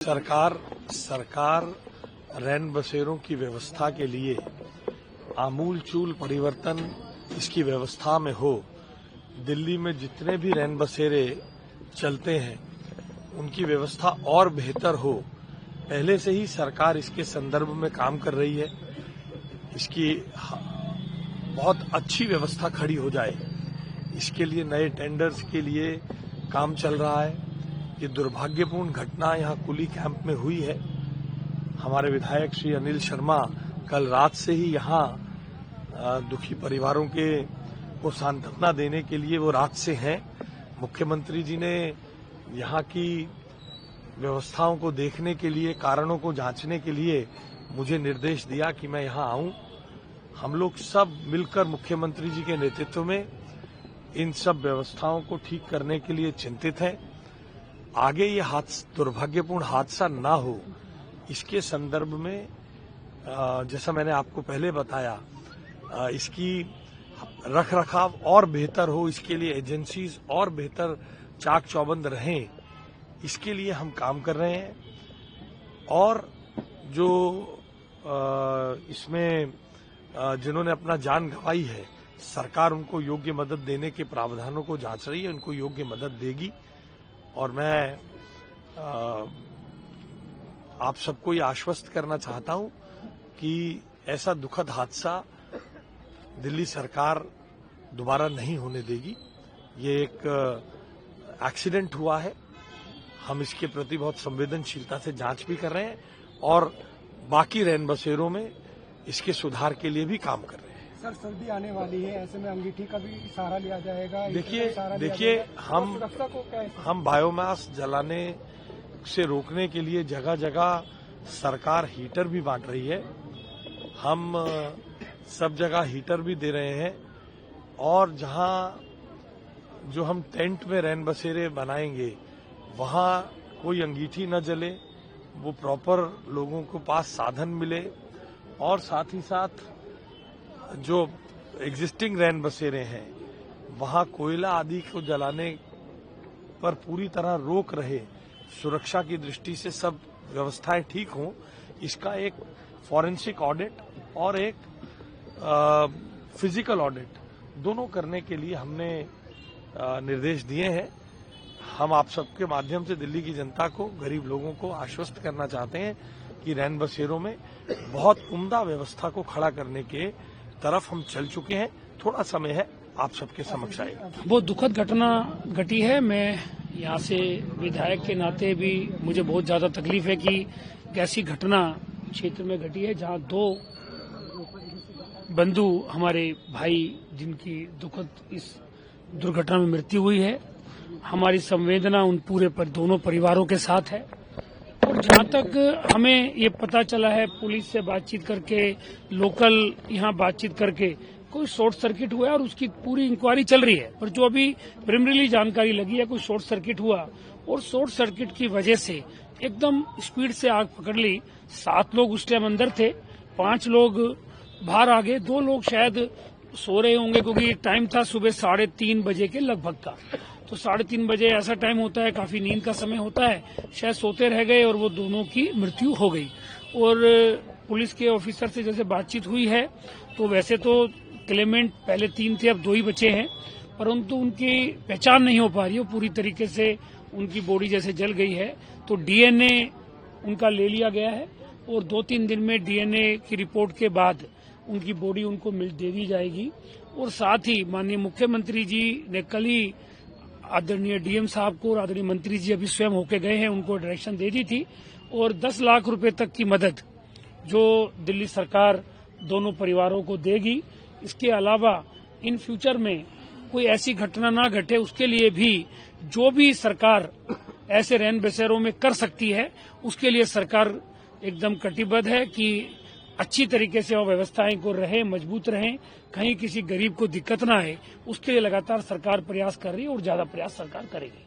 सरकार रैन बसेरों की व्यवस्था के लिए आमूलचूल परिवर्तन इसकी व्यवस्था में हो। दिल्ली में जितने भी रैन बसेरे चलते हैं उनकी व्यवस्था और बेहतर हो। पहले से ही सरकार इसके संदर्भ में काम कर रही है। इसकी बहुत अच्छी व्यवस्था खड़ी हो जाए, इसके लिए नए टेंडर्स के लिए काम चल रहा है। ये दुर्भाग्यपूर्ण घटना यहाँ कुली कैंप में हुई है। हमारे विधायक श्री अनिल शर्मा कल रात से ही यहाँ दुखी परिवारों को सांत्वना देने के लिए वो रात से हैं। मुख्यमंत्री जी ने यहाँ की व्यवस्थाओं को देखने के लिए, कारणों को जांचने के लिए मुझे निर्देश दिया कि मैं यहाँ आऊं। हम लोग सब मिलकर मुख्यमंत्री जी के नेतृत्व में इन सब व्यवस्थाओं को ठीक करने के लिए चिंतित हैं। आगे ये दुर्भाग्यपूर्ण हादसा ना हो, इसके संदर्भ में जैसा मैंने आपको पहले बताया, इसकी रखरखाव और बेहतर हो, इसके लिए एजेंसीज और बेहतर चाक चौबंद रहें, इसके लिए हम काम कर रहे हैं। और जो इसमें जिन्होंने अपना जान गंवाई है, सरकार उनको योग्य मदद देने के प्रावधानों को जांच रही है, उनको योग्य मदद देगी। और मैं आप सबको ये आश्वस्त करना चाहता हूं कि ऐसा दुखद हादसा दिल्ली सरकार दोबारा नहीं होने देगी। ये एक एक्सीडेंट हुआ है, हम इसके प्रति बहुत संवेदनशीलता से जांच भी कर रहे हैं और बाकी रैन बसेरों में इसके सुधार के लिए भी काम कर रहे हैं। सर, सर्दी आने वाली है, ऐसे में अंगीठी का भी सहारा लिया जाएगा। देखिए हम बायोमास जलाने से रोकने के लिए जगह जगह सरकार हीटर भी बांट रही है। हम सब जगह हीटर भी दे रहे हैं और जहां जो हम टेंट में रैन बसेरे बनाएंगे वहां कोई अंगीठी न जले, वो प्रॉपर लोगों को पास साधन मिले। और साथ ही साथ जो एग्जिस्टिंग रैन बसेरे हैं वहां कोयला आदि को जलाने पर पूरी तरह रोक रहे, सुरक्षा की दृष्टि से सब व्यवस्थाएं ठीक हों, इसका एक फॉरेंसिक ऑडिट और एक फिजिकल ऑडिट दोनों करने के लिए हमने निर्देश दिए हैं। हम आप सबके माध्यम से दिल्ली की जनता को, गरीब लोगों को आश्वस्त करना चाहते हैं कि रैन बसेरों में बहुत उम्दा व्यवस्था को खड़ा करने के तरफ हम चल चुके हैं। थोड़ा समय है, आप सबके समक्ष आएगा। बहुत दुखद घटना घटी है। मैं यहाँ से विधायक के नाते भी मुझे बहुत ज्यादा तकलीफ है कि ऐसी घटना क्षेत्र में घटी है जहाँ दो बंधु हमारे भाई जिनकी दुखद इस दुर्घटना में मृत्यु हुई है। हमारी संवेदना उन पूरे दोनों परिवारों के साथ है। और जहाँ तक हमें ये पता चला है, पुलिस से बातचीत करके, लोकल यहाँ बातचीत करके, कोई शॉर्ट सर्किट हुआ है और उसकी पूरी इंक्वायरी चल रही है। और जो अभी प्रिलिमिनरी जानकारी लगी है, कोई शॉर्ट सर्किट हुआ और शॉर्ट सर्किट की वजह से एकदम स्पीड से आग पकड़ ली। 7 लोग उस टाइम अंदर थे, 5 लोग बाहर आ गए, 2 लोग शायद सो रहे होंगे क्योंकि टाइम था सुबह 3:30 बजे के लगभग का। तो 3:30 बजे ऐसा टाइम होता है, काफी नींद का समय होता है, शायद सोते रह गए और वो दोनों की मृत्यु हो गई। और पुलिस के ऑफिसर से जैसे बातचीत हुई है तो वैसे तो क्लेमेंट पहले 3 थे, अब 2 ही बचे हैं, परंतु उनकी पहचान नहीं हो पा रही है। पूरी तरीके से उनकी बॉडी जैसे जल गई है। तो डीएनए उनका ले लिया गया है और 2-3 दिन में डीएनए की रिपोर्ट के बाद उनकी बॉडी उनको दे दी जाएगी। और साथ ही माननीय मुख्यमंत्री जी ने कल ही आदरणीय डीएम साहब को और आदरणीय मंत्री जी अभी स्वयं होके गए हैं, उनको डायरेक्शन दे दी थी। और 10 लाख रुपए तक की मदद जो दिल्ली सरकार दोनों परिवारों को देगी। इसके अलावा इन फ्यूचर में कोई ऐसी घटना ना घटे, उसके लिए भी जो भी सरकार ऐसे रैन बसेरों में कर सकती है, उसके लिए सरकार एकदम कटिबद्ध है कि अच्छी तरीके से वो व्यवस्थाएं को रहे, मजबूत रहें, कहीं किसी गरीब को दिक्कत ना आए। उसके लिए लगातार सरकार प्रयास कर रही है और ज्यादा प्रयास सरकार करेगी।